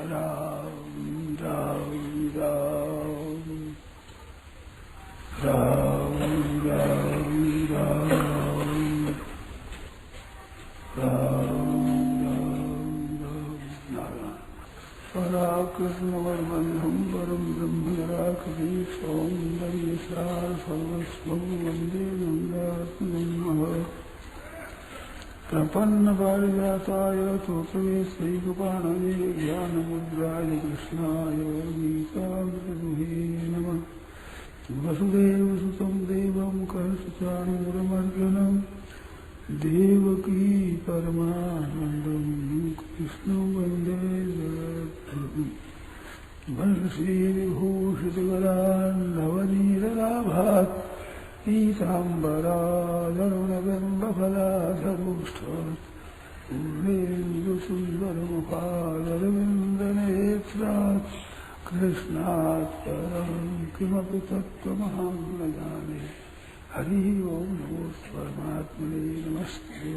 राम राम राम राम राम राम राम पराकृष्णवरबन्धं परं ब्रह्म निराकृति सौन्दर्यसार सर्वस्वं वन्दे नन्दात्मनः प्रपन्न पारिजाताय तोत्रवेत्रैकपाणये ज्ञानमुद्राय कृष्णाय गीतामृतदुहे नमः। वसुदेवसुतं देवं कंसचाणूरमर्दनं देवकी परमानन्दं कृष्णं वन्दे जगद्गुरुं। वंशीविभूषितगरान्नवनीललाभात् पीताम्बरादरुणबिम्बफलाधरोष्ठात् पूर्णेन्दुसुन्दरमुखादरविन्दनेत्रात् कृष्णात् परं किमपि तत्त्वमहं न जाने। हरि ओं नमो परमात्मने नमस्ते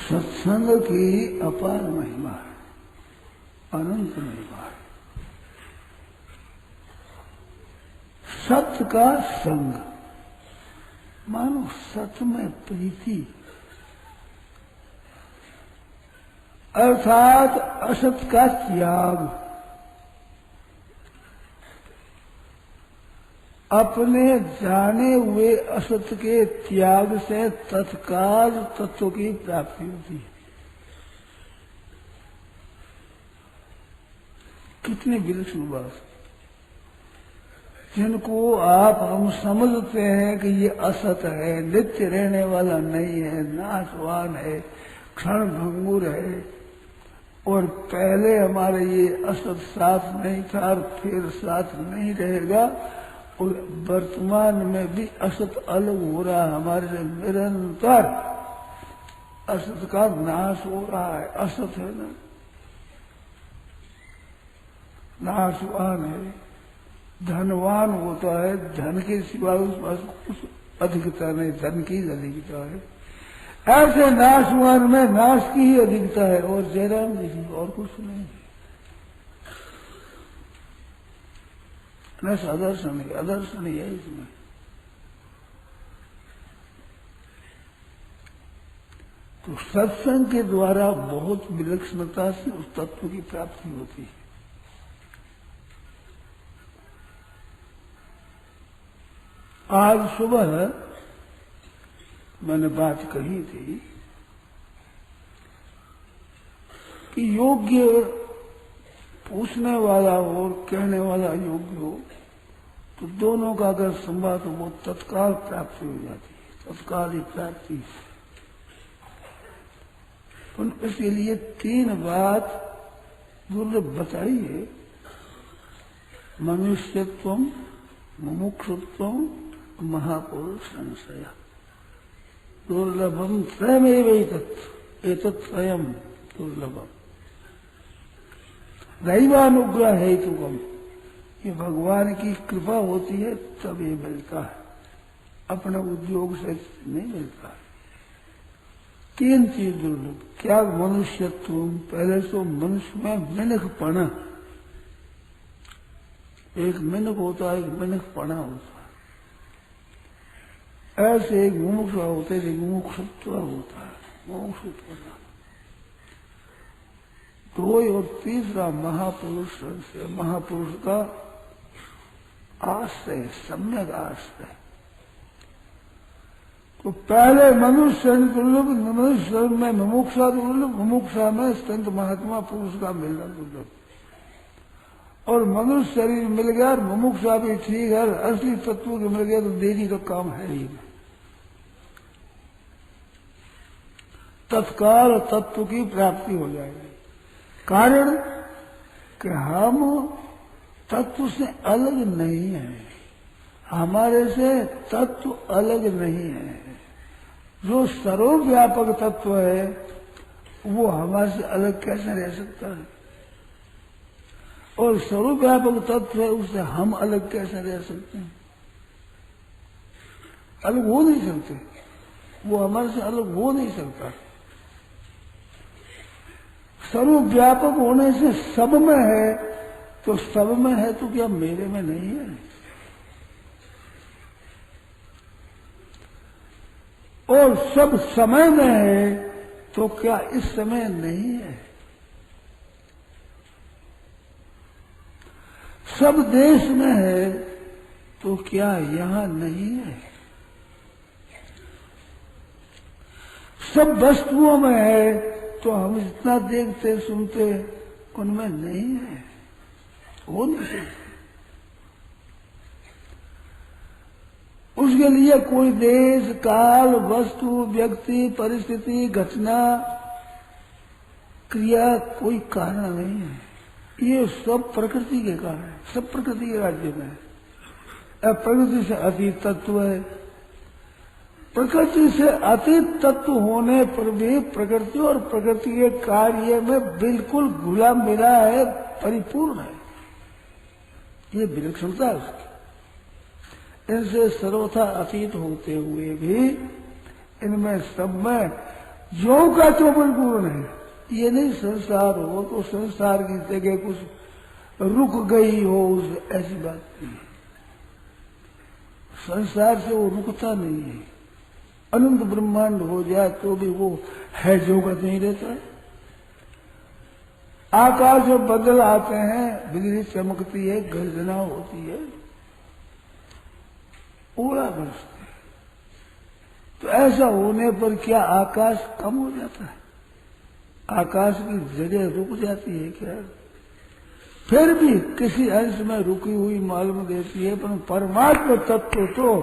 सत्संग की अपार महिमा है, अनंत महिमा है। सत्य का संग मानो सत्य में प्रीति, अर्थात असत का त्याग। अपने जाने हुए असत के त्याग से तत्काल तत्व की प्राप्ति होती है। कितनी विलक्षण बात। जिनको हम समझते हैं कि ये असत है, नित्य रहने वाला नहीं है, नाशवान है, क्षण भंगुर है, और पहले हमारे ये असत साथ नहीं था और फिर साथ नहीं रहेगा, और वर्तमान में भी असत अलग हो रहा है हमारे से निरंतर। असत का नाश हो रहा है। असत है ना, नाशवान है, धनवान होता है, धन के सिवा उस पास कुछ अधिकता नहीं, धन की अधिकता है। ऐसे नाशवान में नाश की ही अधिकता है, और जयराम जी की और कुछ नहीं है। न अदर्शन है, अदर्शन ही है इसमें। तो सत्संग के द्वारा बहुत विलक्षणता से उस तत्व की प्राप्ति होती है। आज सुबह मैंने बात कही थी कि योग्य पूछने वाला हो और कहने वाला योग्य हो तो दोनों का अगर संवाद हो वो तत्काल प्राप्ति हो जाती है, तत्काल ही प्राप्ति। तो इसके लिए तीन बात दुर्लभ बताई है। मनुष्यत्व, मुमुक्षुत्व, महापुरुष संशय। दुर्लभम त्रयमेव एतत्त्रयम् दुर्लभम। दैवानुग्रह हेतुकम, ये भगवान की कृपा होती है तब ये मिलता है, अपने उद्योग से नहीं मिलता है। तीन चीज दुर्लभ। क्या? मनुष्यत्व, पहले तो मनुष्य में मिनखपना, एक मिनख होता है, एक मिनखपना होता है। ऐसे एक मुमुक्ष होते हैं, मुमुक्षुत्व होता है, मुमुक्षुत्व। तो और तीसरा महापुरुष से, महापुरुष का आश्रय, सम्यक आश्रय। तो पहले मनुष्य दुर्लभ, मनुष्य में मुमुक्षा दुर्लभ, मुमुक्षा में संत महात्मा पुरुष का मिलना दुर्लभ। और मनुष्य शरीर मिल गया, मुमुक्षा भी ठीक है, असली तत्व के मिल गया तो देरी का काम है ही नहीं। तत्काल तत्व की प्राप्ति हो जाएगी। कारण कि हम तत्व से अलग नहीं है, हमारे से तत्व अलग नहीं है। जो सर्वव्यापक तत्व है वो हमारे से अलग कैसे रह सकता है? और सर्वव्यापक तत्व है, उससे हम अलग कैसे रह सकते हैं? अलग हो नहीं सकते, वो हमारे से अलग हो नहीं सकता। सर्वव्यापक होने से सब में है, तो सब में है तो क्या मेरे में नहीं है? और सब समय में है तो क्या इस समय नहीं है? सब देश में है तो क्या यहां नहीं है? सब वस्तुओं में है तो हम जितना देखते सुनते उनमें नहीं है, हो नहीं सकते। उसके लिए कोई देश, काल, वस्तु, व्यक्ति, परिस्थिति, घटना, क्रिया कोई कारण नहीं है। ये सब प्रकृति के कारण है, सब प्रकृति के राज्य में है। अब प्रकृति से अतीत तत्व है। प्रकृति से अतीत तत्व होने पर भी प्रकृति और प्रकृति के कार्य में बिल्कुल घुला मिला है, परिपूर्ण है। ये विलक्षणता है उसकी। इनसे सर्वथा अतीत होते हुए भी इनमें सब में जो का तो परिपूर्ण है। ये नहीं संसार हो तो संसार की जगह कुछ रुक गई हो, उस ऐसी बात नहीं है। संसार से वो रुकता नहीं है। अनंत ब्रह्मांड हो जाए तो भी वो है जो का नहीं रहता। आकाश में बादल आते हैं, बिजली चमकती है, गर्जना होती है, ओला बरसते। तो ऐसा होने पर क्या आकाश कम हो जाता है? आकाश की जगह रुक जाती है क्या? फिर भी किसी अंश में रुकी हुई मालूम देती है, पर परमात्मा तत्व तो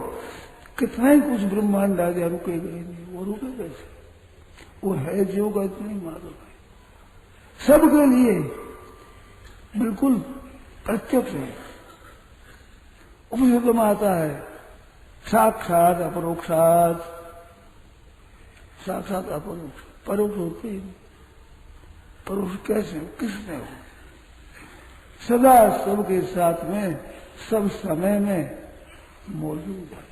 कितना ही कुछ ब्रह्मांड आ गया रुकेगा ही नहीं। वो रुके कैसे? वो है जो का इतना ही मालूम है। सबके लिए बिल्कुल प्रत्यक्ष है। उपनिषद में आता है साक्षात अपरोक्षात, साक्षात अपरोक्ष, परोक्ष होते ही। परोक्ष कैसे हो, किसने हो? सदा सबके साथ में, सब समय में मौजूद है।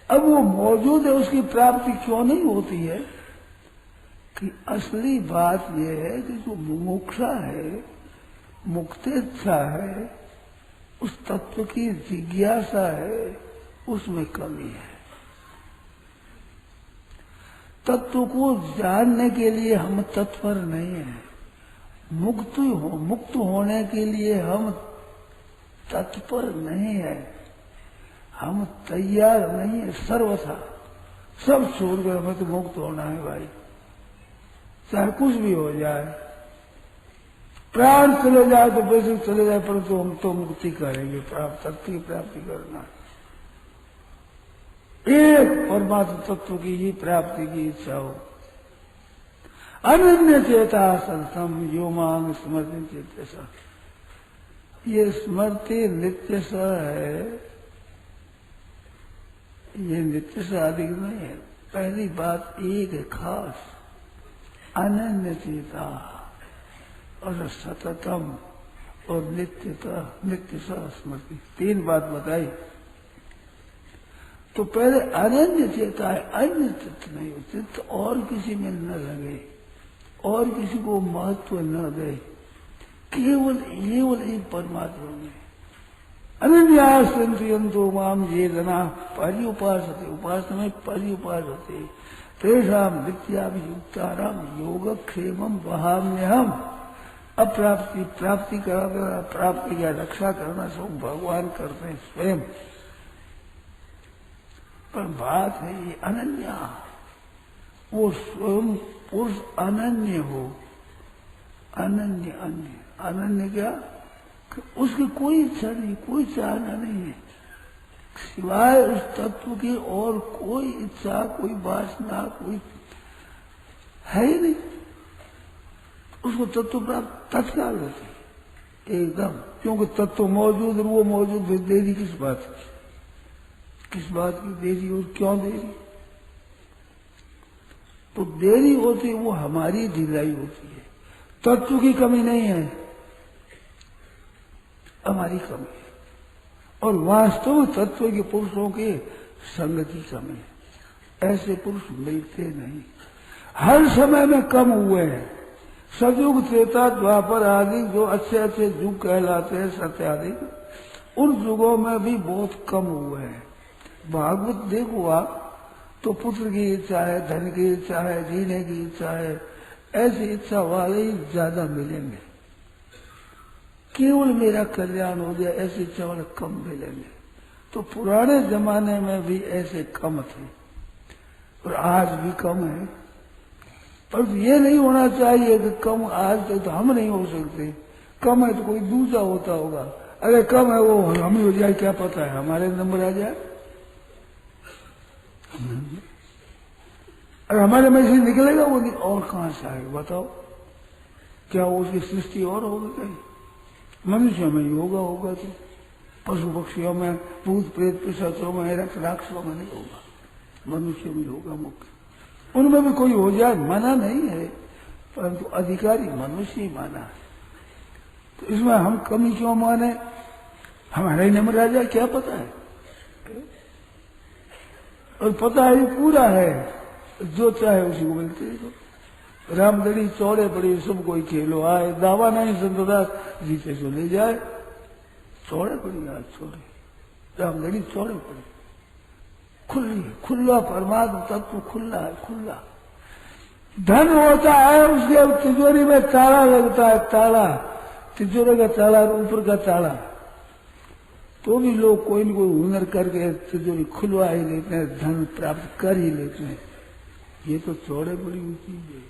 अब वो मौजूद है, उसकी प्राप्ति क्यों नहीं होती है? कि असली बात यह है कि जो मुमुक्षा है, मुक्तेच्छा है, उस तत्व की जिज्ञासा है, उसमें कमी है। तत्व को जानने के लिए हम तत्पर नहीं हैं। मुक्त होने के लिए हम तत्पर नहीं है, हम तैयार नहीं है। सर्वथा सब छोड़कर हमें तो मुक्त होना है भाई, चाहे कुछ भी हो जाए। प्राण चले जाए तो बेशक चले जाए, परंतु हम तो मुक्ति करेंगे, तत्व की प्राप्ति करना। एक परमात्मा तत्व की ही प्राप्ति की इच्छा हो। अनन्य चेता संतम यो मांग स्मृति चेतसा। ये स्मृति नित्य सा है, ये नित्य से अधिक नहीं है। पहली बात एक है खास, अनन्य चेता और सततम और नित्यता, नित्य सा स्मृति, तीन बात बताई। तो पहले अनन्य चेता है, अन्य चित्त नहीं हो, चित्त और किसी में न लगे, और किसी को महत्व न दे, केवल एक परमात्मा में। अनन्यासंतो माम ये जना पर्युपासते, उपासना में पर्युपासते, तेषाम नित्याभियुक्ताराम योगक्षेमम वहाम्यहम। अप्राप्ति प्राप्ति करा, प्राप्ति या रक्षा करना सब भगवान करते हैं स्वयं। पर बात है ये अनन्या, वो स्वयं पुरुष अनन्य हो। अनन्य अन्य, अनन्य क्या? उसकी कोई इच्छा नहीं, कोई चाहना नहीं है, सिवाय उस तत्व की और कोई इच्छा, कोई वासना, कोई है ही नहीं। उसको तत्व प्राप्त तत्काल होती एकदम, क्योंकि तत्व मौजूद, वो मौजूद, फिर देरी किस बात की? किस बात की देरी और क्यों देरी? तो देरी होती वो हमारी ढिलाई होती है, तत्व की कमी नहीं है। हमारी कमी है। और वास्तव तत्व के पुरुषों के संग की कमी है। ऐसे पुरुष मिलते नहीं, हर समय में कम हुए हैं। सतयुग, त्रेता, द्वापर आदि जो अच्छे अच्छे युग कहलाते हैं सत्यादि, उन युगों में भी बहुत कम हुए हैं। भागवत देखो आप तो पुत्र की इच्छा है, धन की इच्छा है, जीने की इच्छा है, ऐसी इच्छा वाले ही ज्यादा मिलेंगे। केवल मेरा कल्याण हो जाए ऐसी इच्छा वाले कम मिलेंगे। तो पुराने जमाने में भी ऐसे कम थे और आज भी कम है। पर ये नहीं होना चाहिए कि कम आज तक तो हम नहीं हो सकते, कम है तो कोई दूसरा होता होगा। अरे कम है वो हम ही हो जाए, क्या पता है हमारे नंबर आ जाए। अरे हमारे में से निकलेगा वो नहीं, और कहां से आएगा बताओ? क्या उसकी सृष्टि और होगी कहीं? मनुष्य में ही होगा तो पशु पक्षियों में, भूत प्रेत पिशाचों में, राक्षसों में नहीं होगा, मनुष्य में होगा मुख्य। उनमें भी कोई हो जाए माना नहीं है, परंतु अधिकारी मनुष्य ही माना है। तो इसमें हम कमी क्यों माने? हमारा ही नंबर आ जाए क्या पता है? और पता है पूरा है, जो चाहे उसी को मिलते है। रामदड़ी चौड़े पड़ी सब कोई खेलो आए, दावा नहीं संतदास जीते तो ले जाए। चौड़े पड़ी आज चौड़े, रामदड़ी चौड़े पड़ी, खुली खुला परमात्मा तत्व खुला है, खुला। धन होता है उसके तिजोरी में ताला लगता है, ताला, तिजोरी का ताला ऊपर का ताला, तो भी लोग कोई न कोई हुनर करके तिजोरी खुलवा ही लेते हैं, धन प्राप्त कर ही लेते हैं। ये तो चौड़े बड़ी ऊंची है।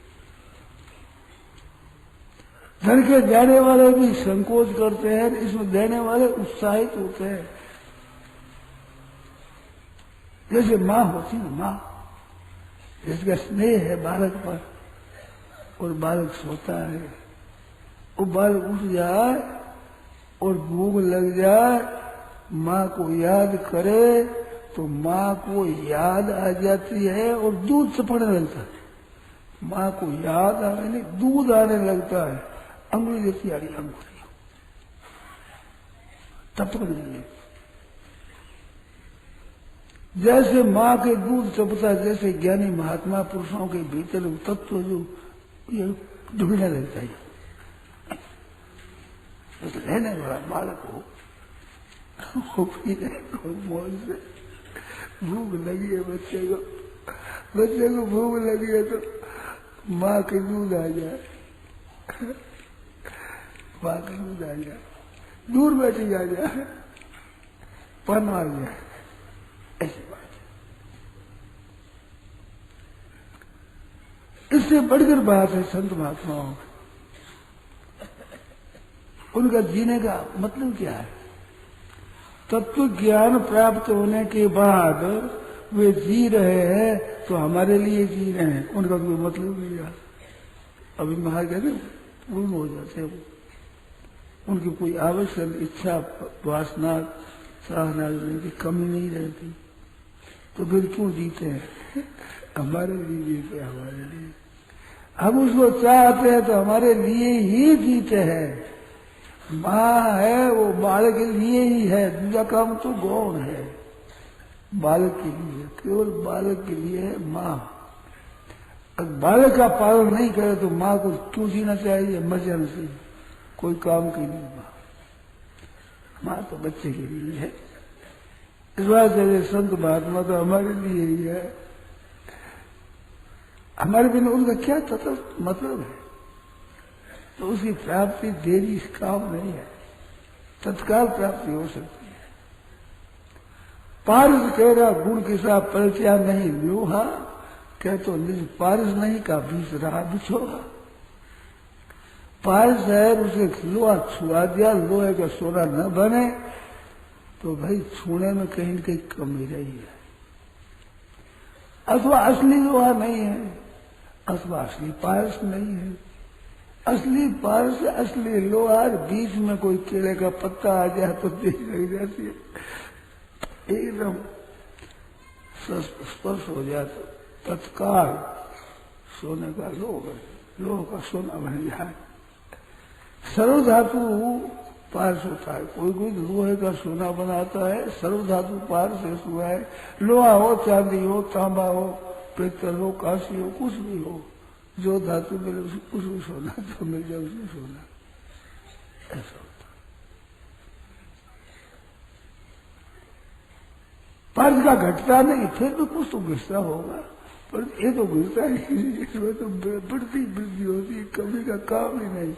धन के देने वाले भी संकोच करते हैं, इसमें देने वाले उत्साहित होते हैं। जैसे माँ होती है, माँ जिसका स्नेह है बालक पर, और बालक सोता है, वो बालक उठ जाए और भूख लग जाए, माँ को याद करे तो माँ को याद आ जाती है और दूध चपड़ने लगता है। माँ को याद आने नहीं, दूध आने लगता है, अंगुली जैसी आ रही अंगुली टपक रही है। जैसे माँ के दूध चपता, जैसे ज्ञानी महात्मा पुरुषों के भीतर तत्व जो ये ढूंढने लगता है। तो रहने वाला बालक हो, वो पीने को मौज से, भूख लगी है बच्चे को भूख लगी है तो माँ के दूध आ जाए, माँ के दूध आ जाए, दूर बैठी आ जाए, पन आ जाए, ऐसी बात है। इससे बढ़कर बात है संत महात्माओं, उनका जीने का मतलब क्या है? तत्व ज्ञान प्राप्त होने के बाद वे जी रहे हैं तो हमारे लिए जी रहे हैं, उनका कोई मतलब नहीं है। अभी बाहर कहते पूर्ण हो जाते हैं, उनकी कोई आवश्यक इच्छा वासना चाहना की कमी नहीं रहती, तो फिर क्यों जीते हैं? हमारे लिए जीते, हमारे लिए। हम उसको चाहते हैं तो हमारे लिए ही जीते हैं। माँ है वो बालक के लिए ही है, दूसरा काम तो गौण है, बालक के लिए, केवल बालक के लिए है माँ। अगर बालक का पालन नहीं करे तो माँ को क्यों जीना चाहिए? मर जाना चाहिए, कोई काम की नहीं माँ। माँ तो बच्चे के लिए है। इस बात से संत महात्मा तो हमारे लिए ही है, हमारे बिना उनका क्या मतलब है? तो उसकी प्राप्ति देरी इस काम नहीं है, तत्काल प्राप्ति हो सकती है। पारस कह रहा गुण के साथ परिचया नहीं लोहा, कह तो निज पारस नहीं का बीच रहा बिछोहा। पारस है उसे लोहा छुआ दिया, लोहे का सोना न बने तो भाई छूने में कहीं न कहीं कमी रही है। अथवा असली लोहा नहीं है, अथवा असली पारस नहीं है। असली पारस असली लोहा, बीच में कोई केले का पत्ता आ जाए तो देख लग जाती है, एकदम स्पर्श हो जाए तो तत्काल सोने का लोह का सोना बन जाए। सर्व धातु पारस होता है। कोई कोई लोहे का सोना बनाता है, सर्व धातु पारस से हुआ है। लोहा हो, चांदी हो, तांबा हो, पीतल हो, कांसी हो, कुछ भी हो, जो धातु मिले उसमें सोना, जो मिल जाए उसमें सोना, ऐसा होता है। पारस का घटता नहीं, फिर तो कुछ तो घिसता होगा, पर ये तो घिसता नहीं, इसमें तो बढ़ती वृद्धि होती है, कभी का काम ही नहीं,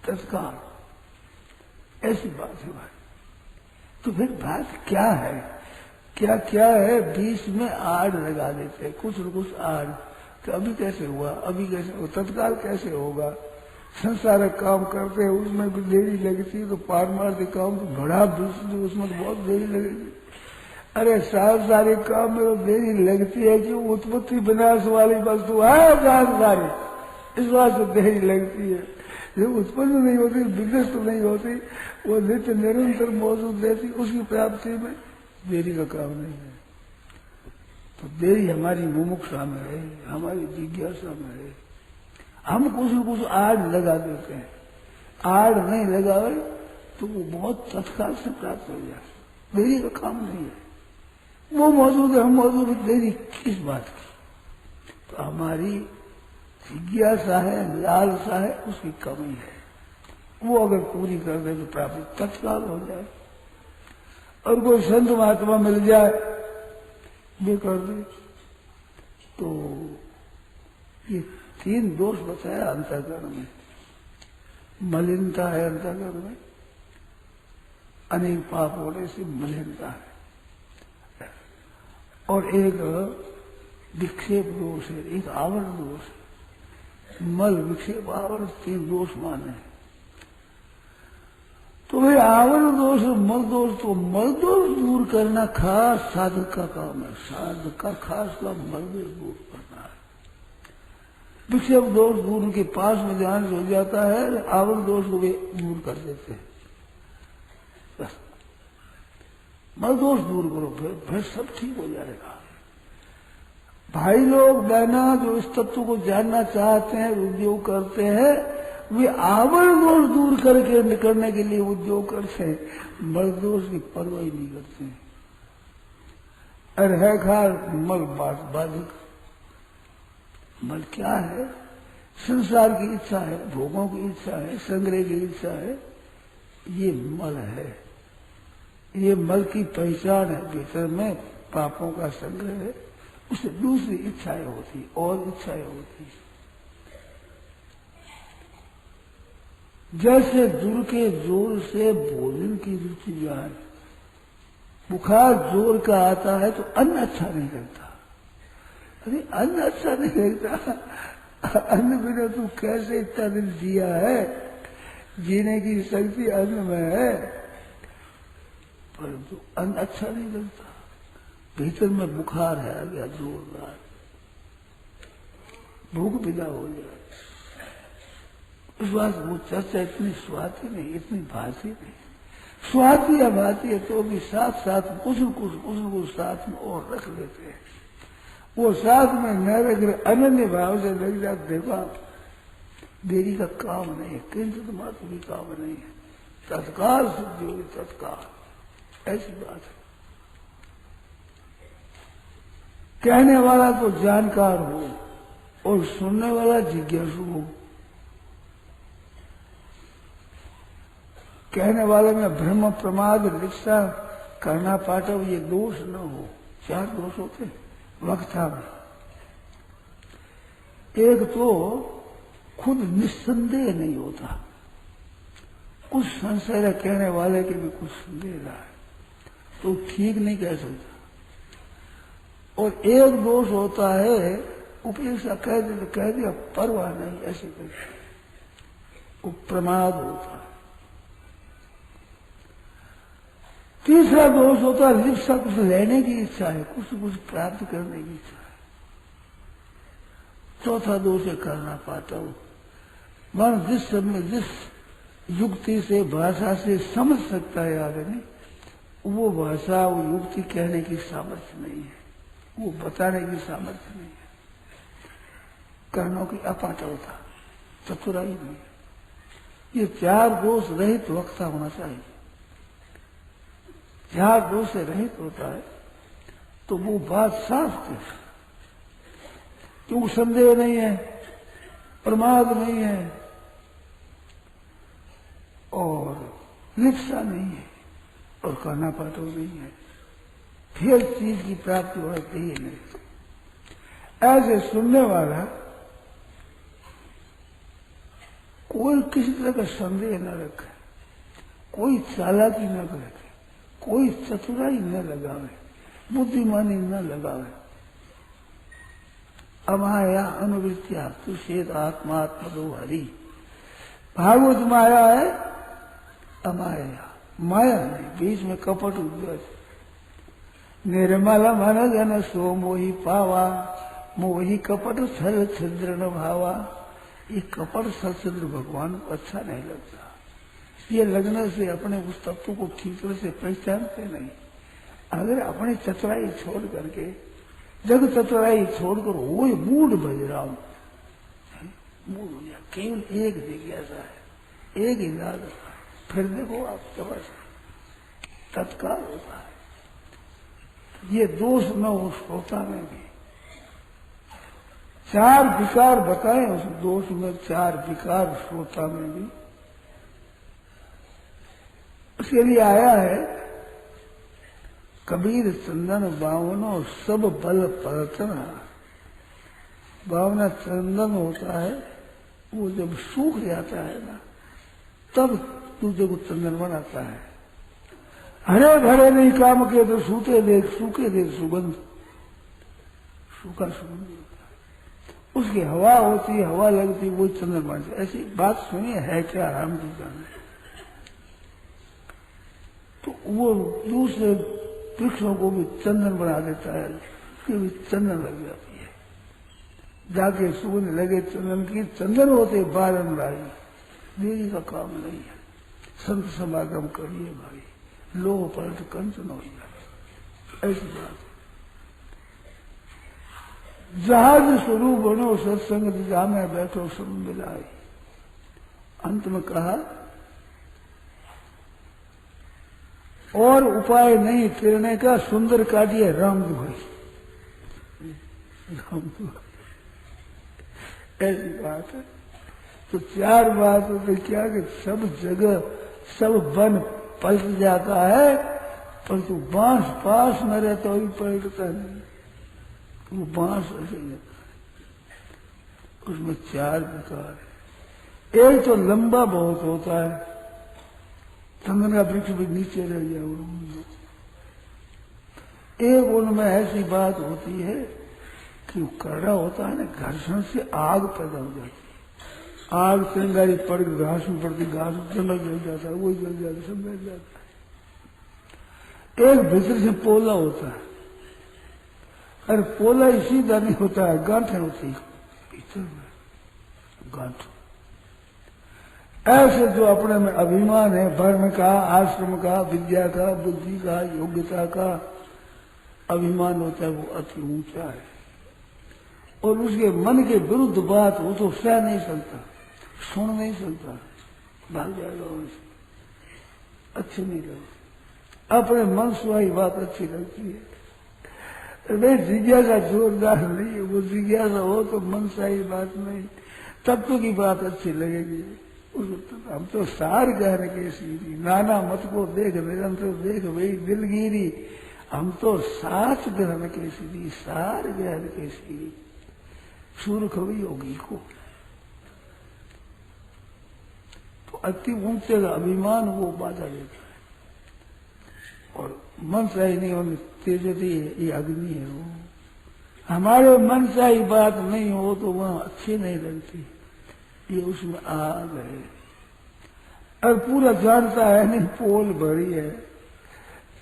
तत्काल। ऐसी बात है भाई। तो फिर बात क्या है, क्या क्या है, बीच में आड़ लगा देते हैं, कुछ न कुछ आड़, तो अभी कैसे हुआ, अभी कैसे हुआ, तत्काल कैसे होगा। संसारिक काम करते हैं उसमें भी देरी लगती है, तो पारमार्थिक काम तो बड़ा उसमें तो बहुत देरी लगेगी। अरे सारे काम में तो देरी लगती है कि उत्पत्ति विनाश वाली वस्तु है सारी, इस बात से देरी लगती है। जो उत्पन्न नहीं होती, विनष्ट नहीं होती, वो नित्य निरंतर मौजूद रहती, उसकी प्राप्ति में देरी का काम नहीं है। तो देरी हमारी मुमुक्षा में है, हमारी जिज्ञासा में है। हम कुछ न कुछ आड़ लगा देते हैं, आड़ नहीं लगावे तो वो बहुत तत्काल से प्राप्त हो जाए, देरी का काम नहीं है। वो मौजूद है, हम मौजूद है, देरी किस बात की। तो हमारी जिज्ञासा है, लालसा है, उसकी कमी है। वो अगर पूरी कर दे तो प्राप्ति तत्काल हो जाए। और कोई संत महात्मा मिल जाए, ये कर दे, तो ये 3 दोष बताया अंतःकरण में। मलिनता है अंतःकरण में, अनेक पाप होने से मलिनता है, और एक विक्षेप दोष है, एक आवरण दोष है। मल, विक्षेप, आवरण 3 दोष माने। तो भाई आवरण दोष और मल दोष, तो मल दोष दूर करना खास साधक का काम है। साधक का खास काम मल दोष दूर करना है। विक्षेप दोष दूर के पास में ध्यान हो जाता है, आवरण दोष को भी दूर कर देते हैं। बस मल दोष दूर करो, फिर सब ठीक हो जाएगा। भाई लोग बहना जो इस तत्व को जानना चाहते हैं, उद्योग करते हैं, वे आवरण दोष दूर करने के लिए उद्योग करते हैं, मल दोष की परवाह ही नहीं करते हैं। अरे है खार मल बाधिक। मल क्या है? संसार की इच्छा है, भोगों की इच्छा है, संग्रह की इच्छा है, ये मल है। ये मल की पहचान है, भीतर में पापों का संग्रह है, उससे दूसरी इच्छाएं होती, और इच्छाएं होती। जैसे दूर के जोर से भोजन की रुचि जाए, बुखार जोर का आता है तो अन्न अच्छा नहीं लगता। अरे अन्न अच्छा नहीं लगता, अन्न बिना तू कैसे इतना दिन जिया है, जीने की शक्ति अन्न में है, परंतु अन्न अच्छा नहीं लगता। भीतर में बुखार है, आ गया जोरदार, भूख विदा हो जाए। इस बात वो चर्चा इतनी स्वाति नहीं, इतनी भाती नहीं। स्वाति या भाती है तो भी साथ साथ कुछ न कुछ साथ में और रख लेते हैं। वो साथ में न रख, अनन्य भाव से लग जाते, देखो देरी का काम नहीं है, किंचित मात्र भी काम नहीं है, तत्काल सिद्धि होगी, तत्काल। ऐसी बात है। कहने वाला तो जानकार हो और सुनने वाला जिज्ञासु हो। कहने वाले में भ्रम, प्रमाद, रिक्शा, करना पाटव, ये दोष न हो। 4 दोष होते वक्ता में। एक तो खुद निस्संदेह नहीं होता, कुछ संशय है, कहने वाले के भी कुछ संदेह रहा है तो ठीक नहीं कह सकता। और एक दोष होता है उपेक्षा, कह दिया परवाह नहीं, ऐसे करके वो प्रमाद होता है। तीसरा दोष होता है लिप्सा, कुछ लेने की इच्छा है, कुछ प्राप्त करने की इच्छा है। चौथा दोष है करना पाता हूं, मन जिस समय जिस युक्ति से भाषा से समझ सकता है आदमी, वो भाषा वो युक्ति कहने की सामर्थ्य नहीं है, वो बताने की सामर्थ्य नहीं है। कर्णों की अपाटवता, चतुराई नहीं है। ये चार दोष रहित वक्ता होना चाहिए। चार दोष से रहित होता है तो वो बात साफ है, क्यों संदेह नहीं है, प्रमाद नहीं है और लिप्सा नहीं है और कहना पाटो नहीं है, फिर चीज की प्राप्ति होती ही नहीं। ऐसे सुनने वाला कोई किसी तरह का संदेह न रखे, कोई चालाकी न रखे, कोई चतुराई न लगावे, बुद्धिमानी न लगावे। अमाया अनुवृत्तिया तुषेद आत्मात्मदो हरि। भागवत माया है अमाया, माया नहीं, बीच में कपट उद्योग। निर्मला मन जन सो मोहि पावा, मोहि कपट छल छिद्र न भावा। ये कपट छल छिद्र भगवान को अच्छा नहीं लगता। ये लगने से अपने उस तत्व को ठीक तरह से पहचानते नहीं। अगर अपने चतुराई छोड़ करके, जग चतुराई छोड़कर वो मूड बज रहा हूं, मूड हो गया, केवल एक जिज्ञासा है, एक इरादा है, फिर देखो आप तपस्या तत्काल होता है। ये दोष न हो श्रोता में भी। चार विकार बताए उस दोष में, चार विकार श्रोता में भी। उसके लिए आया है कबीर चंदन बावनो सब बल परतना। बावना चंदन होता है, वो जब सूख जाता है ना तब तुझे को चंदन बनाता है। हरे भरे नहीं काम के तो सूखे देख, सूखे देख सुगंध, सूखा सुगंध होता है। उसकी हवा होती है, हवा लगती, वो चंदन बनती। ऐसी बात सुनी है क्या राम जी का ने? तो वो दूसरे वृक्षों को भी चंदन बना देता है, उसकी भी चंदन लग जाती है। जाके सुगंध लगे चंदन की, चंदन होते बारंबार, देरी का काम नहीं है। संत समागम करिए भाई, लोह पलट कंचन हो जाए, ऐसी बात है। जहाज स्वरूप बनो सत्संग दिशा में बैठो सब मिलाए। अंत में कहा और उपाय नहीं फिरने का, सुंदर काटिए राम दुहाई। राम दुहाई ऐसी बात है। तो चार बात होते क्या कि सब जगह सब वन पलट जाता है, पर तो बांस पास न रहता वही पलटता नहीं। वो बांस ऐसे जाता है। उसमें चार प्रकार है। एक तो लंबा बहुत होता है, चंदन का वृक्ष भी नीचे रह गया। एक उनमें ऐसी बात होती है कि वो कड़ा होता है ना, घर्षण से आग पैदा हो जाती है। आग चिंगारी पड़ के घास में पड़ती, घास जंगल जल जाता है, वही जल जाता है, सब जल जाता है। एक भीतर से पोला होता है, अरे पोला ही सीधा नहीं होता है, गांठें होती है भीतर में, गांठ। ऐसे जो अपने में अभिमान है, धर्म का, आश्रम का, विद्या का, बुद्धि का, योग्यता का अभिमान होता है, वो अति ऊंचा है। और उसके मन के विरुद्ध बात वो तो सह नहीं सकता, सुन नहीं सकता, भाग जाएगा उनसे, अच्छी नहीं लगती। अपने मन सुहाई बात अच्छी लगती है। नहीं, जिज्ञासा जोरदार नहीं है, वो जिज्ञासा हो तो मन सही बात नहीं, तत्व की बात अच्छी लगेगी। हम तो सार गहर के सीरी, नाना मत को देख निरंतर देख वही दिलगिरी। हम तो सात ग्रहण के सीरी, सार गहर के सीरी, सूर्य कवि योगी को। तो अति ऊंचे का अभिमान वो बाधा देता है। और मन सही नहीं होने तेजती है, ये अग्नि है वो। हमारे मन सही बात नहीं हो तो वहां अच्छी नहीं लगती, ये उसमें आग है। और पूरा जानता है नहीं, पोल भरी है,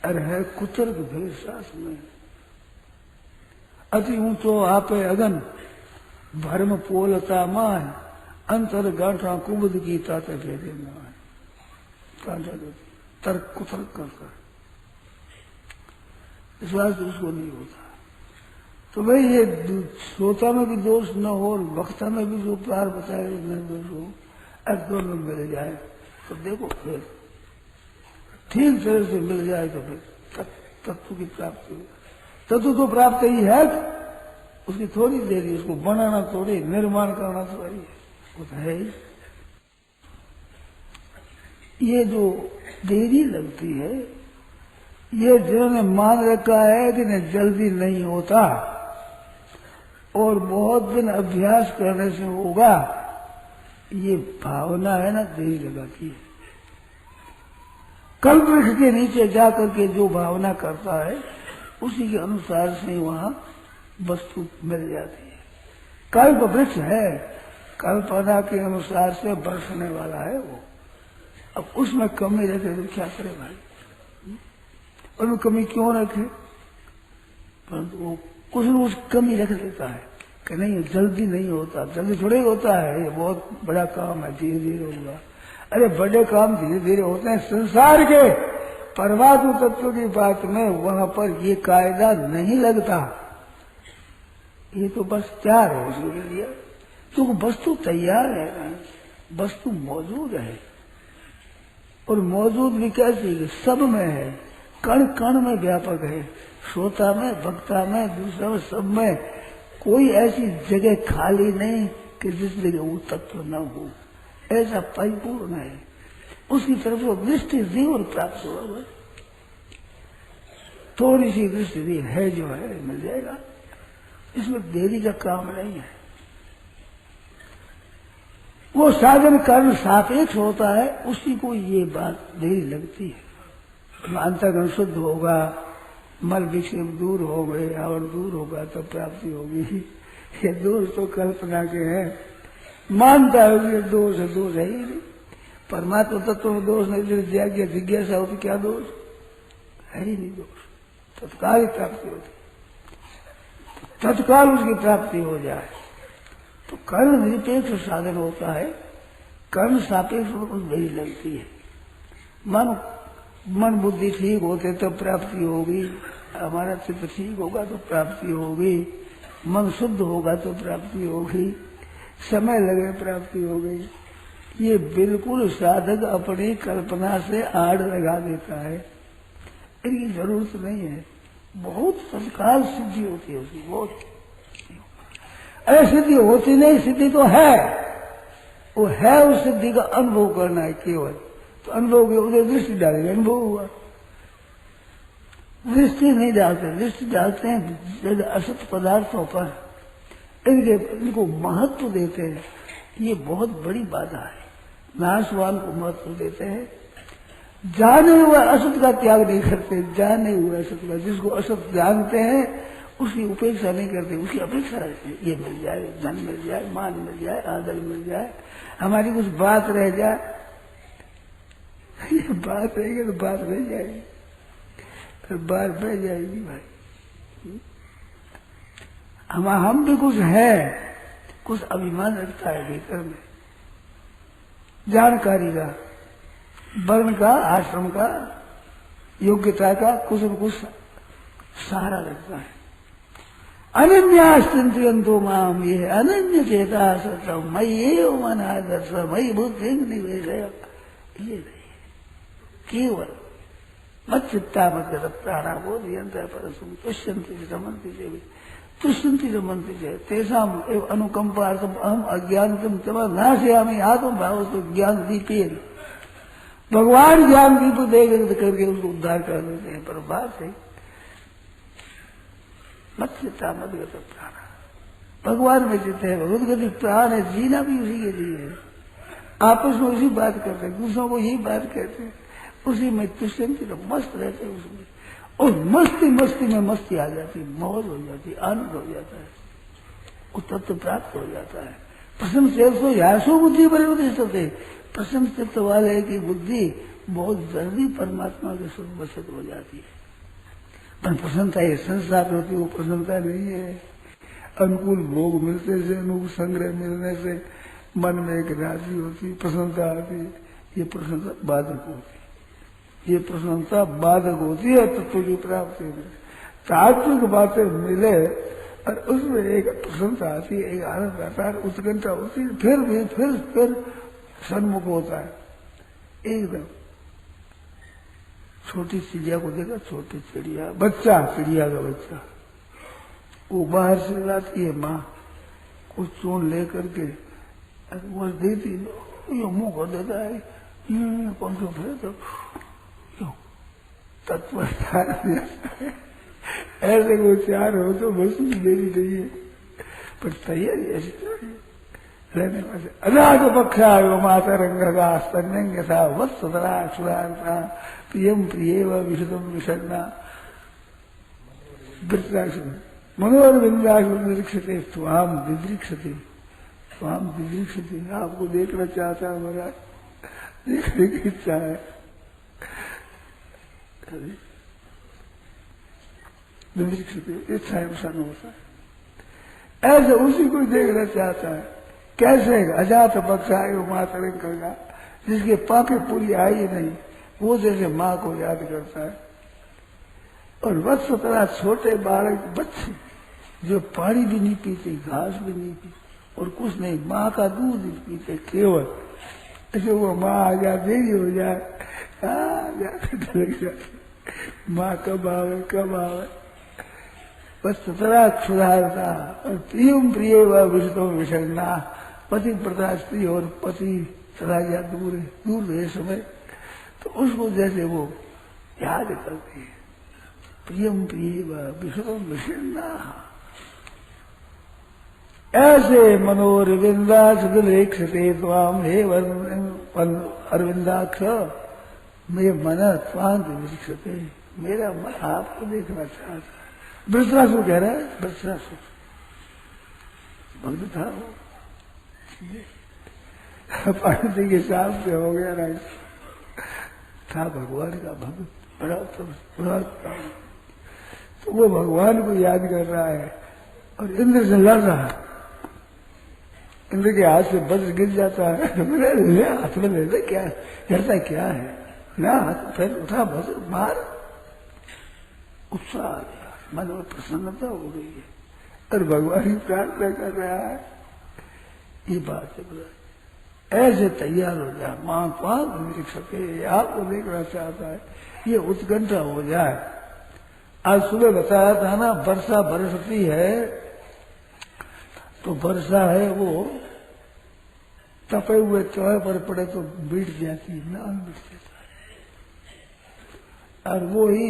अरे है कुतर्क भरे सास में। अति ऊंचो आपे अगन भरम पोलता माय, अंतर गांठा कुबद की ताते भेदे माय। गांठा तर्क कुतर्क करता, इस बात उसको नहीं होता। तो भाई ये श्रोता में भी दोष न हो और वक्ता में भी जो प्यार बताए न दोष हो, और दोनों मिल जाए तो देखो फिर ठीक तरह से मिल जाए तो फिर तत्व की प्राप्ति हो। तत्व तो प्राप्त ही है, उसकी थोड़ी देरी, उसको बनाना थोड़ी, निर्माण करना थोड़ी है, वो तो है ही। ये जो देरी लगती है, ये जिन्होंने मान रखा है कि नहीं जल्दी नहीं होता और बहुत दिन अभ्यास करने से होगा, ये भावना है ना देरी लगाती है। कल्प वृक्ष के नीचे जाकर के जो भावना करता है उसी के अनुसार से वहां वस्तु मिल जाती है। कल्प वृक्ष है, कल्पना के अनुसार से बरसने वाला है वो। अब उसमें कमी रखे तो क्या करे भाई, उसमें कमी क्यों रखे, परंतु वो कुछ न कुछ कमी रख देता है कि नहीं जल्दी नहीं होता, जल्दी थोड़े होता है, ये बहुत बड़ा काम है, धीरे धीरे होगा। अरे बड़े काम धीरे धीरे होते हैं संसार के, परमात्म तत्व की बात में वहां पर ये कायदा नहीं लगता। ये तो बस तैयार है उसके लिए, तो वस्तु तैयार है, वस्तु मौजूद है और मौजूद भी कैसी, सब में है, कण कण में व्यापक है, श्रोता में, वक्ता में, दूसरा में, सब में कोई ऐसी जगह खाली नहीं कि जिस जगह वो तत्व न हो, ऐसा परिपूर्ण है। उसकी तरफ वो दृष्टि दी और प्राप्त होगा। थोड़ी सी दृष्टि दी है जो है मिल जाएगा, इसमें देरी का काम नहीं है। वो साधन कर्म सापेक्ष होता है, उसी को ये बात देरी लगती है। अंतःकरण शुद्ध होगा, मल विक्षेप दूर हो गए और दूर होगा तो प्राप्ति होगी। ये दोष तो कल्पना के हैं, मानता है कि दोष है, दोष है ही नहीं। परमात्मा तत्व में दोष नहीं, जिज्ञासा होती क्या दोष है ही नहीं, दोष तत्काल ही प्राप्ति होती, तत्काल उसकी प्राप्ति हो जाए तो कर्म निरपेक्ष साधन होता है। कर्म सापेक्ष कुछ देरी लगती है। मन बुद्धि ठीक होते तो प्राप्ति होगी, हमारा चित्त ठीक होगा तो प्राप्ति होगी, मन शुद्ध होगा तो प्राप्ति होगी, समय लगे प्राप्ति हो गई। ये बिल्कुल साधक अपनी कल्पना से आड़ लगा देता है, इनकी जरूरत नहीं है। बहुत तत्काल सिद्धि होती है उसकी, बहुत। अरे सिद्धि होती नहीं, सिद्धि तो है, वो है, उस सिद्धि का अनुभव करना है केवल। तो अनुभव के उधर दृष्टि डालेंगे, अनुभव हुआ। दृष्टि नहीं डालते, दृष्टि डालते हैं असत पदार्थों पर, इनको महत्व देते हैं। ये बहुत बड़ी बाधा है, नाशवान को महत्व देते हैं। जाने हुए असत का त्याग नहीं करते, जाने हुए असत का, जिसको असत जानते हैं उसकी उपेक्षा नहीं करते, उसकी अपेक्षा रहती है। ये मिल जाए, धन मिल जाए, मान मिल जाए, आदर मिल जाए, हमारी कुछ बात रह जाए, ये बात रहेगी तो बात रह जाएगी, फिर बात बह जाएगी भाई। हम भी कुछ है, कुछ अभिमान रखता है भीतर में, जानकारी का, वर्ण का, आश्रम का, योग्यता का कुछ न कुछ सहारा रखता है। अनन्याश्चिंतयन्तो माम, ये अनन्य चेता सतम मयि एव मन आदर्श मयि बुद्धि निवेशय, ये नहीं है। केवल मत चित्ता मत प्राणा बोधयन्त परसुम तुष्यन्ति रमन्ति देवी तुष्यन्ति रमन्ति जय तेषाम एव अनुकंपार्थम अहम अज्ञानतम तम नाशयामि आत्म भावस्तु ज्ञान दीपेन। भगवान ज्ञान दीप देकर करके उसको उद्धार कर देते हैं। पर बात है मत चित्ता मत गत प्राण, भगवान में चित्त है, भगवत गति प्राण है, जीना भी उसी के लिए है। आपस में उसी बात करते हैं, दूसरों को यही बात कहते हैं, उसी में तुष्यंती तो मस्त रहते हैं उसमें, और मस्ती मस्ती में मस्ती आ जाती, मौज हो जाती, आनंद हो जाता है, वो तत्व प्राप्त हो जाता है। प्रसन्न चेतो यासो बुद्धि परिवर्तित, प्रसन्न चित्त वाले की बुद्धि बहुत जल्दी परमात्मा के सुवसित हो जाती है। पर प्रसन्नता ये संसार होती है, वो प्रसन्नता नहीं है। अनुकूल भोग मिलते से, अनुकूल संग्रह मिलने से मन में एक राशि होती, प्रसन्नता आती है। ये प्रसन्नता बाधक होती है, ये प्रसन्नता बाधक होती है तत्व की प्राप्ति में। तात्विक बातें मिले और उसमें एक प्रसन्नता आती है, एक आनंद आता है, उत्कंठा होती है, फिर भी फिर सन्मुख होता है एकदम। छोटी चिड़िया को देखा, छोटी चिड़िया, बच्चा, चिड़िया का बच्चा, वो बाहर से लाती है माँ, कुछ चून ले करके वो देती, ये मुंह को देता है, ये पंखों फिर तो तत्व ऐसे को चार हो तो बस देनी चाहिए, पर तैयारी ऐसी रहने वाले अनाथ पक्षा माता रंग का स्तन्यंग था वत्सरा सुरार्था प्रियम प्रिय व विशुद्धम विषन्ना मनोरविंदाश निरीक्षते स्वाम दिदृक्षते, स्वाम दिदृक्षते, आपको देखना चाहता है महाराज, देखने की इच्छा है। दिदृक्षते इच्छा अनुसार होता है, ऐसे उसी को देखना चाहता है। कैसे अजात पक्ष आए वो माता रंग का, जिसके पापे पूरी आई नहीं, वो जैसे माँ को याद करता है। और वत्स तरह छोटे बालक बच्चे जो पानी भी नहीं पीते, घास भी नहीं पीते और कुछ नहीं, माँ का दूध ही पीते केवल, ऐसे वो माँ आ जाए, देरी हो जाए, जाते लग जाते, माँ कब आवे कब आवे, बस तरह सुधारता। और प्रियम प्रिय व विषदों विषन्ना, पति प्रथा स्त्री और पति चला गया दूर है, दूर रहे समय, तो उसको जैसे वो याद करती है। प्रियम प्रिय व विषदों विषन्ना, ऐसे मनोरविंदाक्ष दिलेक्षते त्वाम हे अरविंदाक्ष, मेरे मन त्वांत निरीक्षते, मेरा मन आपको देखना चाहता है। वृत्रासुर कह रहा है, वृत्रासुर भक्त था वो, पार्वती के साथ से हो गया राज, था भगवान का भक्त, बड़ा था। तो वो भगवान को याद कर रहा है और इंद्र से लड़ रहा है, इंद्र के हाथ से वज्र गिर जाता है, तो मेरे ले हाथ में ले, क्या करता क्या है ना, हाथ फिर उठा वज्र मार, उत्साह आ गया, मन में प्रसन्नता हो गई है और भगवान की प्रार्थना कर रहा है। ये बात है, ऐसे तैयार हो जाए, मां पाप निरीक्षक आपको देखना चाहता है, ये उत्कंठा हो जाए। आज सुबह बताया था ना, वर्षा बरसती है तो वर्षा है वो तपे हुए चौहे पर पड़े तो बीट जाती है, नाम बीट जाता है, और वो ही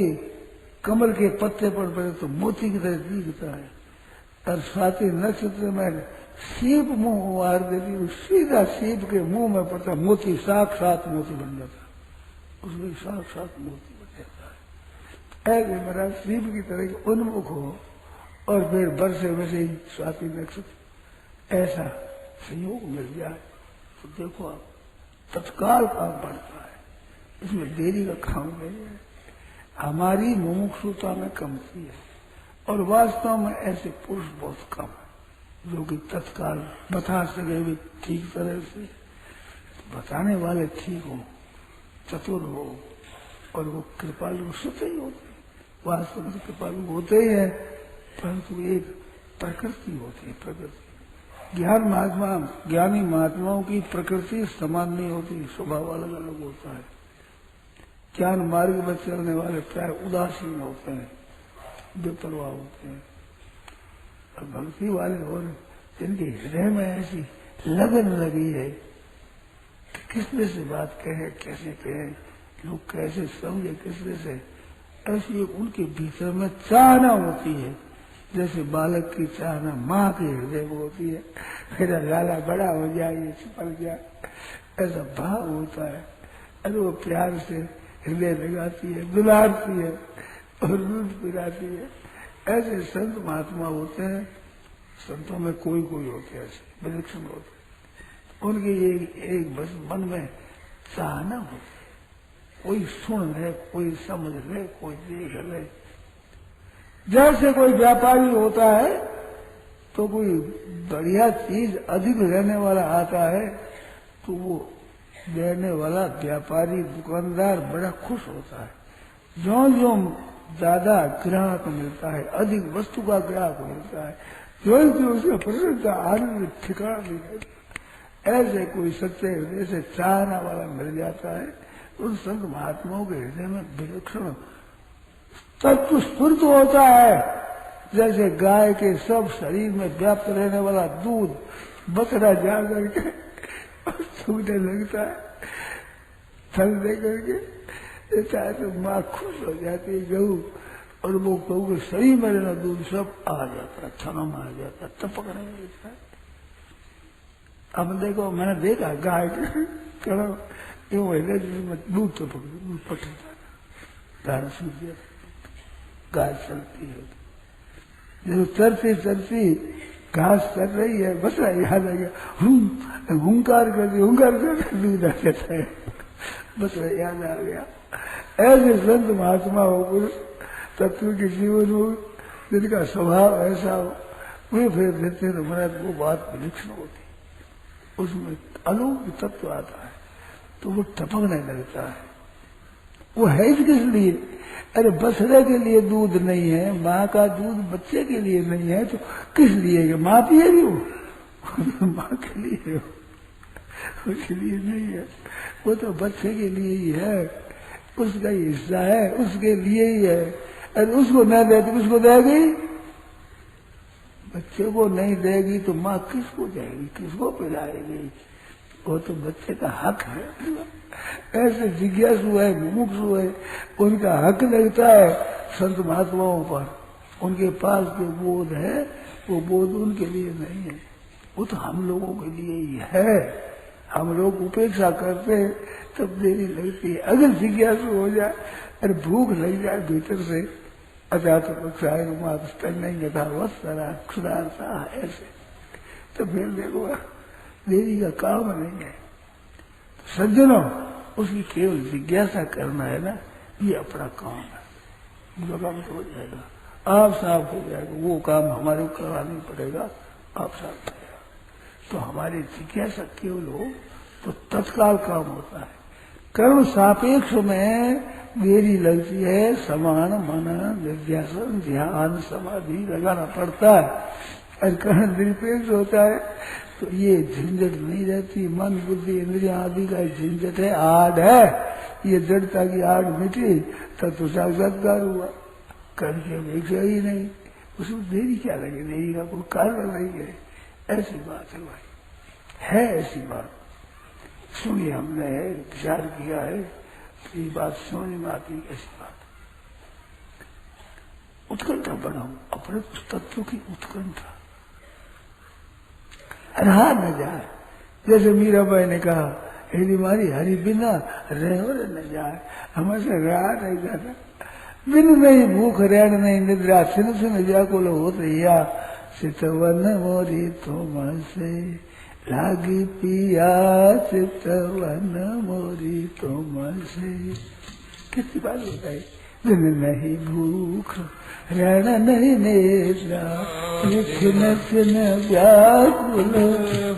कमल के पत्ते पर पड़े तो मोती की तरह दिखता है। और स्वाति नक्षत्र में सीप मुंह मार देती, सीधा सीप के मुंह में पड़ता मोती, साक्षात मोती बन जाता है, उसमें साक्षात मोती बन जाता है। ऐसे मेरा सीप की तरह उन्मुख हो और फिर वर्षे वैसे ही स्वाति नक्षत्र ऐसा संयोग मिल जाए तो देखो आप, तत्काल काम बढ़ता है, इसमें देरी का काम नहीं है। हमारी मुमुक्षुता में कमती है और वास्तव में ऐसे पुरुष बहुत कम है जो कि तत्काल बता सके भी ठीक तरह से, बताने वाले ठीक हो, चतुर हो, और वो कृपालु सत्य ही होते, वास्तव में कृपालु होते ही है, परंतु एक प्रकृति होती है, प्रकृति। ज्ञानी महात्माओं की प्रकृति समान नहीं होती, स्वभाव अलग अलग होता है। ज्ञान मार्ग में चलने वाले प्राय उदासीन होते हैं, बेपरवाह होते हैं, और भक्ति वाले और जिनके हृदय में ऐसी लगन लगी है कि किसने से बात कहे, कैसे कहे, लोग कैसे समझे, किसने से, ऐसी उनके भीतर में चाहना होती है, जैसे बालक की चाहना माँ के हृदय में होती है, मेरा लाला बड़ा हो जाए, ये चिपक जाए, ऐसा भाव होता है। अरे वो प्यार से हृदय लगाती है, दुलारती है और दूध पिलाती है। ऐसे संत महात्मा होते हैं, संतों में कोई कोई होते हैं ऐसे विलक्षण होते हैं, उनके एक बस मन में चाहना होती है, कोई सुन ले, कोई समझ ले, कोई देख ले। जैसे कोई व्यापारी होता है तो कोई बढ़िया चीज अधिक रहने वाला आता है तो वो देने वाला व्यापारी दुकानदार बड़ा खुश होता है। जो जो ज्यादा ग्राहक मिलता है, अधिक वस्तु का ग्राहक मिलता है, जो उसका प्रसन्नता आनंद ठिकाना नहीं रहता। ऐसे कोई सच्चे हृदय से चाहने वाला मिल जाता है, उन संत महात्माओं के हृदय में विलक्षण तत्व स्फूर्त होता है। जैसे गाय के सब शरीर में व्याप्त रहने वाला दूध बछड़ा जा करके सूखने लगता है, थल दे करके चाहे तो माँ खुश हो जाती है गऊ, और वो गऊ के शरीर में रहना दूध सब आ जाता है, थनों में आ जाता है, टपकने लगता है। अब देखो मैंने देखा गाय कड़ो यूं हिले जिसमें दूध टपक दूध पटता है, गाय सूख जाती, गाय चलती है, जब चलती चलती घास चल रही है, बस याद आ गया, हुंकार कर दूध आ जाता है, बस याद आ गया। ऐसे संत महात्मा हो, पुरुष तत्व के जीवन हो, जिनका स्वभाव ऐसा हो, वे फिर देते तो महाराज वो बात विलक्षण होती, उसमें अलौकिक तत्व आता है तो वो टपकने लगता है। वो है किस लिए? अरे बछड़े के लिए दूध नहीं है, माँ का दूध बच्चे के लिए नहीं है, तो किस लिए? माँ पिएगी वो माँ के लिए हो, उसके लिए नहीं है, वो तो बच्चे के लिए ही है, उसका ही हिस्सा है, उसके लिए ही है। अरे उसको न दे तो किसको देगी? बच्चे को नहीं देगी तो माँ किसको देगी, किसको पिलाएगी? वो तो बच्चे का हक है। ऐसे जिज्ञासु है, मुमुक्षु है, उनका हक लगता है संत महात्माओं पर। उनके पास जो बोध है वो बोध उनके लिए नहीं है, वो तो हम लोगों के लिए ही है। हम लोग उपेक्षा करते तब देरी लगती है। अगर जिज्ञासु हो जाए, अरे भूख लग जाए भीतर से, अजात नहीं था वत्सरा क्षुधारता ऐसे, तो फिर देखो देरी का काम नहीं है। सज्जनों, उसकी केवल जिज्ञासा करना है ना, ये अपना काम है, वो काम तो हो जाएगा, आप साफ हो जाएगा। वो काम हमारे को करना नहीं पड़ेगा, आप साफ हो जाएगा। तो हमारी जिज्ञासा केवल हो तो तत्काल काम होता है। कर्म सापेक्ष में देरी लगती है, समान मन जिज्ञासन ध्यान समाधि लगाना पड़ता है। और कर्म निरपेक्ष होता है तो ये झंझट नहीं रहती। मन बुद्धि इंद्रिया आदि का झंझट है, आड़ है, ये जड़ता की आड़ मिटी तब तो साक्षात्कार हुआ। कर्म की अपेक्षा ही नहीं, उसमें देरी क्या लगे, देरी का कोई कारण नहीं है। ऐसी बात है भाई, है ऐसी बात। सुनिए, हमने विचार किया है, तो ये बात समझ में आती है। ऐसी बात उत्कंठा बढ़ाओ, अपने तत्व की उत्कंठा रहा न जाए। जैसे मीराबाई ने कहा, हेरी मारी हरि बिना रहो न जाए, हमसे रहा नहीं जाता। बिन नहीं भूख रैन नहीं निद्रा, सिन सिन व्याकुल हो रैया, चितवन मोरी तुम से लागी पिया, चितवन मोरी तुम से। कितनी बात होता है, दिन नहीं भूख रैन नहीं निद्रा, सिन सिन व्याकुल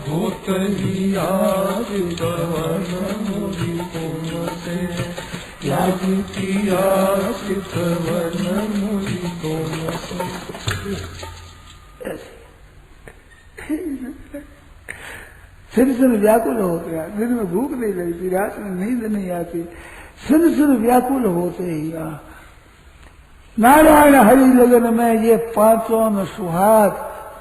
होत रैया, चितवन मोरी तुम से लागी पिया, चितवन मोरी तुम से। सिर सिर व्याकुल हो गया, दिन में भूख नहीं लगती, रात में नींद नहीं आती, सिर सिर व्याकुल होते ही नारायण हरि लगन में ये पांचों में सुहाग,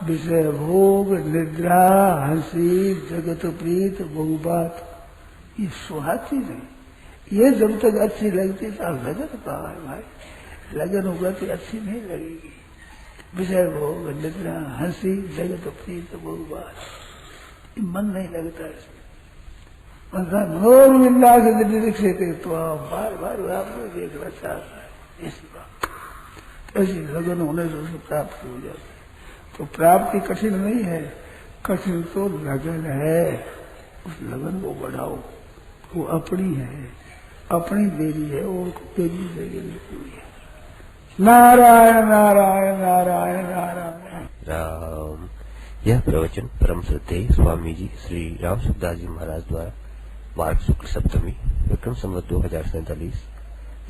विषय भोग, निद्रा, हंसी, जगत प्रीत, बहुबात, ये सुहाती नहीं। ये जब तक अच्छी लगती तो लगन कहा है भाई, लगन होगा तो अच्छी नहीं लगेगी। विषय भोग, निद्रा, हंसी, जगत प्रीत, बहुबात, मन नहीं लगता इसमें। घोर विल्ला से निरीक्षित तो बार बार आपको देखना चाहता है। ऐसी बात, ऐसी लगन होने से उसे प्राप्ति हो जाती है। तो प्राप्ति कठिन नहीं है, कठिन तो लगन है। उस लगन को बढ़ाओ, वो अपनी है, अपनी देरी है, और देरी देरी पूरी है। नारायण नारायण नारायण नारायण राम। यह प्रवचन परम श्रद्धेय स्वामी जी श्री राम सुखदास जी महाराज द्वारा मार्ग शुक्ल सप्तमी विक्रम संवत 2047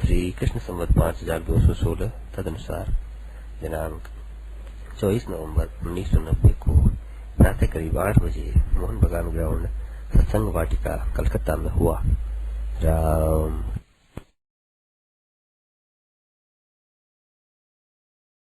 श्री कृष्ण संवत 5216 तदनुसार दिनांक 24 नवंबर 1990 को प्रातः करीब 8 बजे मोहन बागान ग्राउंड सत्संग वाटिका कलकत्ता में हुआ। राम।